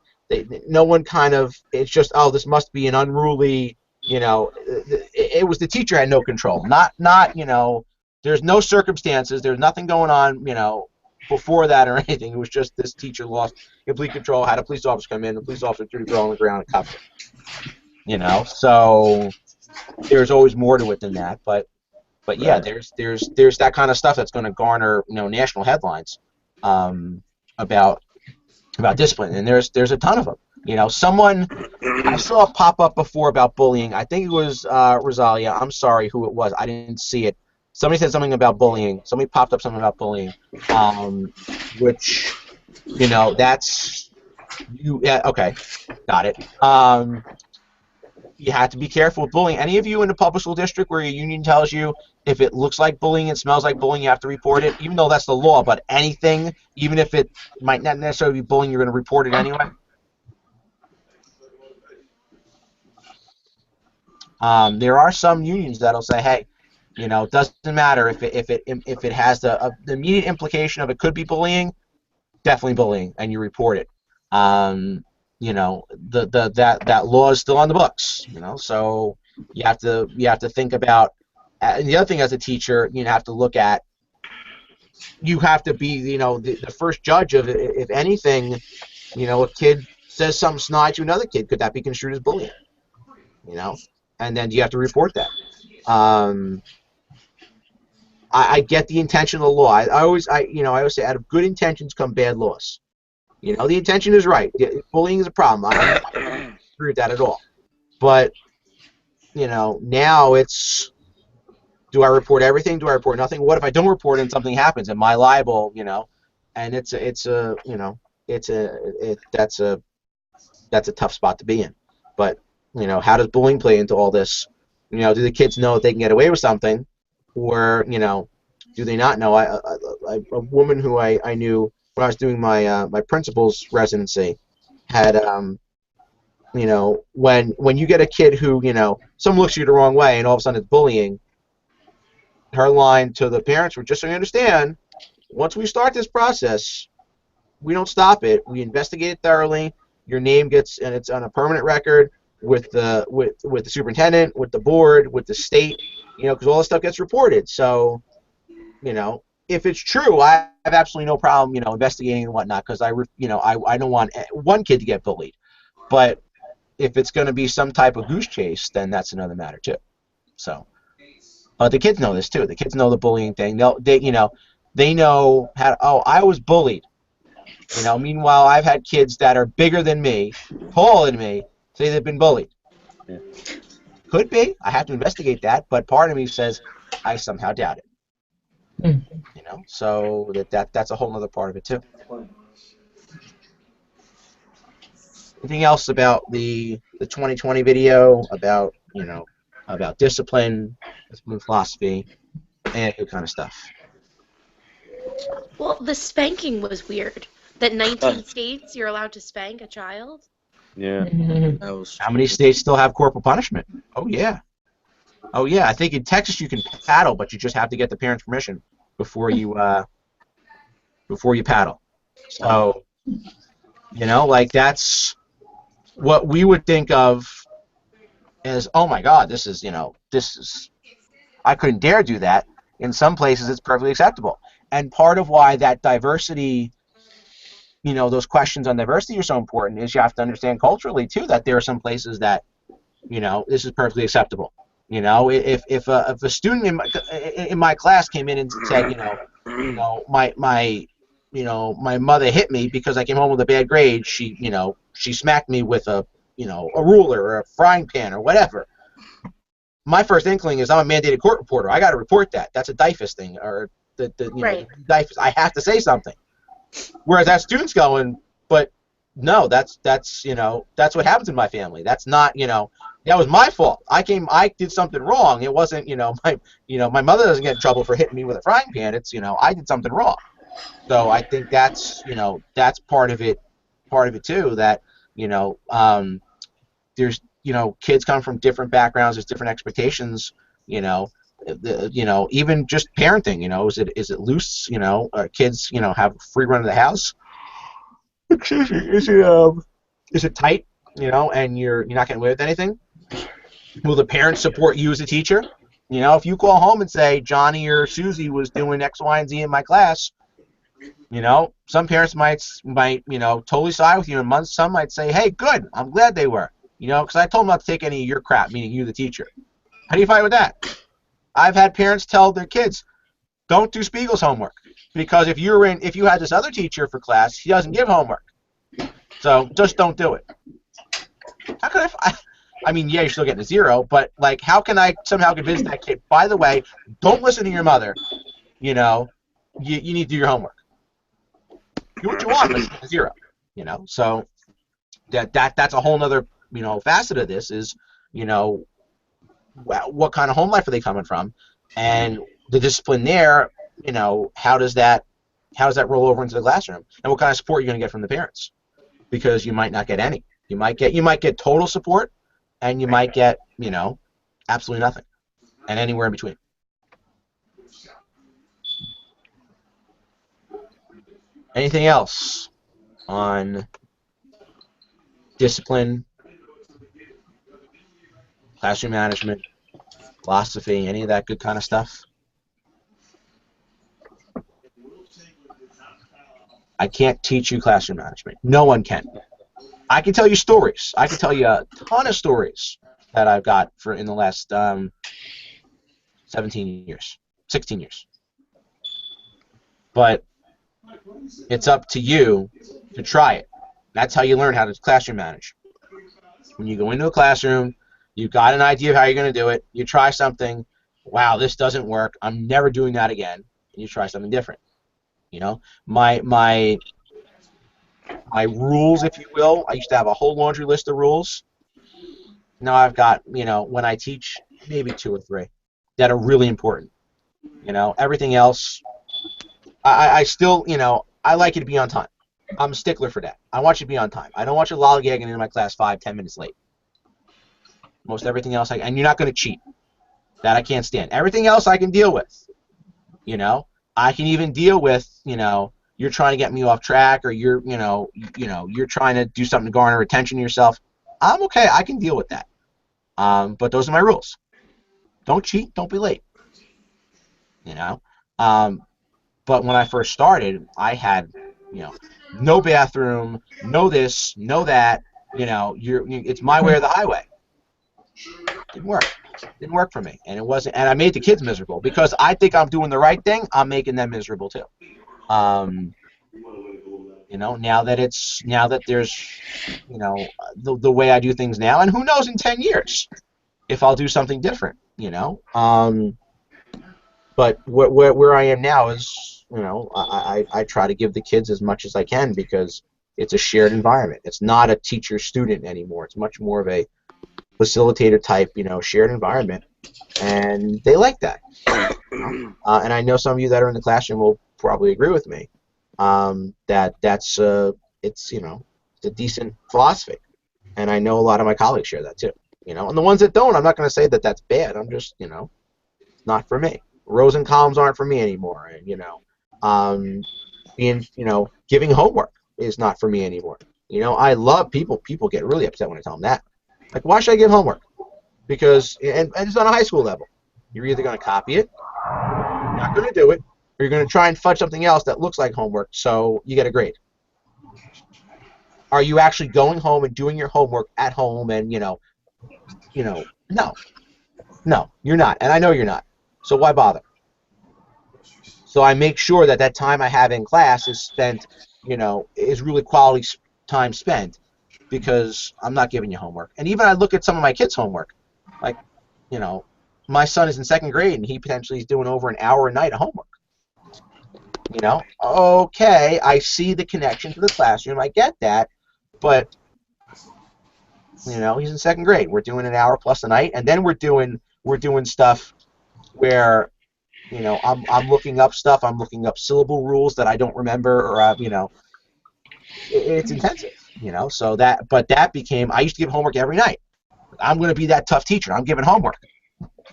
no one kind of, it's just, oh, this must be an unruly. It was the teacher had no control. Not there's no circumstances. There's nothing going on, before that or anything. It was just this teacher lost complete control, had a police officer come in, the police officer threw the girl on the ground and cuffed her. So there's always more to it than that. But yeah, there's that kind of stuff that's going to garner, national headlines. um, about discipline, and there's a ton of them. You know, someone I saw a pop up before about bullying. I think it was Rosalia. I'm sorry who it was. I didn't see it. Somebody said something about bullying. Somebody popped up something about bullying, which that's you. Yeah, okay, got it. You have to be careful with bullying. Any of you in the public school district where your union tells you if it looks like bullying and smells like bullying, you have to report it, even though that's the law. But anything, even if it might not necessarily be bullying, you're going to report it anyway. There are some unions that'll say, hey, it doesn't matter if it has the immediate implication of it could be bullying, definitely bullying, and you report it. That law is still on the books. So you have to think about. And the other thing, as a teacher, you have to look at. You have to be, the first judge of it. If anything, a kid says something snide to another kid, could that be construed as bullying? And then you have to report that. I get the intention of the law. I always say, out of good intentions come bad laws. The intention is right. Bullying is a problem. I don't agree with that at all. But now it's, do I report everything? Do I report nothing? What if I don't report and something happens? Am I liable? And that's a tough spot to be in. But how does bullying play into all this? Do the kids know that they can get away with something, or do they not know? A woman who I knew when I was doing my principal's residency had when you get a kid who someone looks at you the wrong way and all of a sudden it's bullying. Her line to the parents were, just so you understand, once we start this process, we don't stop it. We investigate it thoroughly. Your name gets, and it's on a permanent record with the superintendent, with the board, with the state, because all this stuff gets reported. So, if it's true, I have absolutely no problem, investigating and whatnot, because I don't want one kid to get bullied. But if it's going to be some type of goose chase, then that's another matter too. So, the kids know this too. The kids know the bullying thing. They know how. Oh, I was bullied. Meanwhile, I've had kids that are bigger than me, taller than me, say they've been bullied. Yeah. Could be. I have to investigate that, but part of me says I somehow doubt it. So that's a whole other part of it too. Anything else about the 2020 video about discipline philosophy, and that kind of stuff? Well, the spanking was weird. That 19 states you're allowed to spank a child. Yeah. How many states still have corporal punishment? Oh yeah. I think in Texas you can paddle, but you just have to get the parents' permission before you paddle. So that's what we would think of as, oh my God, this is I couldn't dare do that. In some places it's perfectly acceptable. And part of why that diversity, those questions on diversity are so important is you have to understand culturally too that there are some places that, this is perfectly acceptable. If a student in my class came in and said, my mother hit me because I came home with a bad grade. She smacked me with a ruler or a frying pan or whatever. My first inkling is, I'm a mandated court reporter. I got to report that. That's a DIFUS thing, or the DIFUS. I have to say something. Whereas that student's going, but no, that's what happens in my family. That's not, that was my fault. I did something wrong. It wasn't, my mother doesn't get in trouble for hitting me with a frying pan. It's, I did something wrong. So I think that's, that's part of it too, that, there's, kids come from different backgrounds, there's different expectations, even just parenting, is it loose, kids, have a free run of the house? Excuse me, is it tight, and you're not getting away with anything? Will the parents support you as a teacher? If you call home and say Johnny or Susie was doing X, Y, and Z in my class, some parents might totally side with you, and some might say, hey, good, I'm glad they were, because I told them not to take any of your crap, meaning you, the teacher. How do you fight with that? I've had parents tell their kids, Don't do Spiegel's homework, because if you had this other teacher for class, he doesn't give homework. So just don't do it. How can I mean, yeah, you're still getting a 0, but like, how can I somehow convince that kid? By the way, don't listen to your mother. You know, you need to do your homework. Do what you want, but you get a 0. You know, so that's a whole other facet of this is what kind of home life are they coming from, and the discipline there. How does that roll over into the classroom, and what kind of support you're going to get from the parents, because you might not get any. You might get total support, and you might get absolutely nothing, and anywhere in between. Anything else on discipline, classroom management, philosophy, any of that good kind of stuff? I can't teach you classroom management. No one can. I can tell you stories. I can tell you a ton of stories that I've got in the last 17 years, 16 years. But it's up to you to try it. That's how you learn how to classroom manage. When you go into a classroom, you've got an idea of how you're going to do it. You try something. Wow, this doesn't work. I'm never doing that again. And you try something different. My rules, if you will. I used to have a whole laundry list of rules. Now I've got, when I teach, maybe 2 or 3 that are really important. Everything else, I still, I like you to be on time. I'm a stickler for that. I want you to be on time. I don't want you lollygagging into my class 5-10 minutes late. Most everything else, and you're not going to cheat. That I can't stand. Everything else I can deal with. I can even deal with, you're trying to get me off track, or you're trying to do something to garner attention to yourself. I'm okay. I can deal with that. But those are my rules. Don't cheat. Don't be late. But when I first started, I had, no bathroom, no this, no that. It's my way or the highway. Didn't work. Didn't work for me, and it wasn't. And I made the kids miserable because I think I'm doing the right thing. I'm making them miserable too. Now that there's, the way I do things now, and who knows in 10 years if I'll do something different. But where I am now is, I try to give the kids as much as I can because it's a shared environment. It's not a teacher-student anymore. It's much more of a facilitator type, shared environment, and they like that. And I know some of you that are in the classroom will probably agree with me that's it's a decent philosophy, and I know a lot of my colleagues share that too. And the ones that don't, I'm not going to say that that's bad. I'm just it's not for me. Rows and columns aren't for me anymore, and giving homework is not for me anymore. I love people get really upset when I tell them that. Like, why should I give homework? Because, and it's on a high school level. You're either going to copy it, you're not going to do it, or you're going to try and fudge something else that looks like homework so you get a grade. Are you actually going home and doing your homework at home and, no. No, you're not. And I know you're not. So why bother? So I make sure that time I have in class is spent, is really quality time spent, because I'm not giving you homework. And even I look at some of my kids' homework, like, my son is in 2nd grade and he potentially is doing over an hour a night of homework. Okay, I see the connection to the classroom, I get that, but he's in 2nd grade. We're doing an hour plus a night, and then we're doing stuff where I'm looking up stuff. I'm looking up syllable rules that I don't remember, or it's intensive. So that became, I used to give homework every night. I'm going to be that tough teacher. I'm giving homework.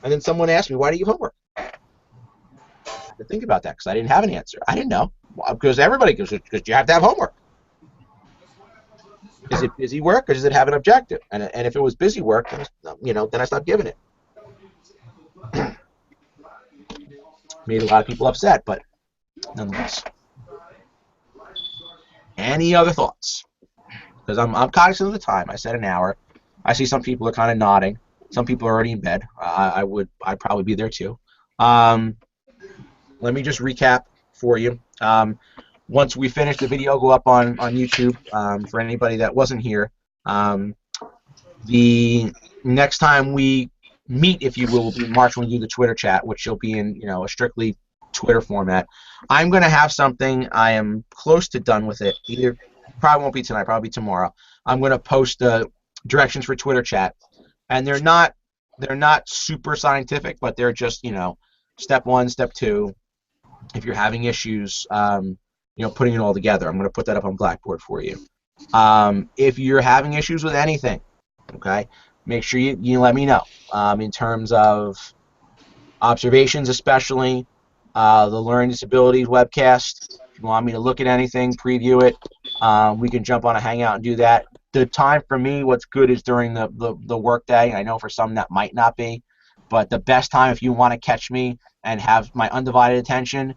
And then someone asked me, why do you give homework? I had to think about that because I didn't have an answer. I didn't know. Because everybody goes, because you have to have homework. Is it busy work, or does it have an objective? And if it was busy work, then I stopped giving it. Made a lot of people upset, but nonetheless. Any other thoughts? Because I'm cognizant of the time. I said an hour. I see some people are kind of nodding. Some people are already in bed. I'd probably be there too. let me just recap for you. Once we finish the video, go up on YouTube for anybody that wasn't here. The next time we meet, if you will be March when we do the Twitter chat, which will be in a strictly Twitter format. I'm going to have something. I am close to done with it. Probably won't be tonight, probably tomorrow. I'm going to post the directions for Twitter chat, and they're not super scientific, but they're just step 1, step 2. If you're having issues, putting it all together. I'm going to put that up on Blackboard for you. If you're having issues with anything, okay, make sure you let me know in terms of observations, especially the Learning Disabilities webcast. If you want me to look at anything, preview it, we can jump on a hangout and do that. The time for me, what's good is during the work day. I know for some that might not be, but the best time if you want to catch me and have my undivided attention,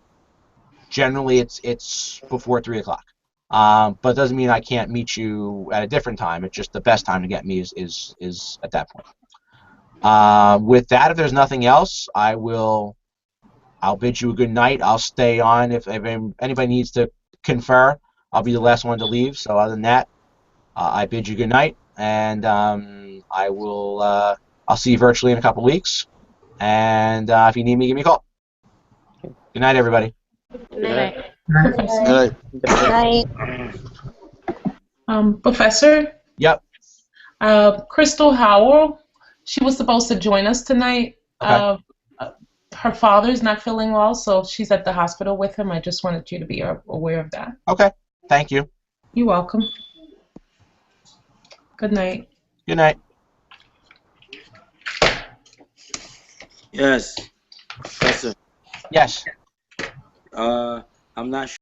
generally it's before 3 o'clock. But it doesn't mean I can't meet you at a different time. It's just the best time to get me is at that point. With that, if there's nothing else, I'll bid you a good night. I'll stay on if anybody needs to confer. I'll be the last one to leave. So other than that, I bid you good night, and I'll see you virtually in a couple weeks. And if you need me, give me a call. Good night, everybody. Good night. Professor. Night. Professor? Yep. Crystal Howell, she was supposed to join us tonight. Okay. Her father's not feeling well, so she's at the hospital with him. I just wanted you to be aware of that. Okay. Thank you. You're welcome. Good night. Good night. Yes, Professor. Yes. I'm not sure.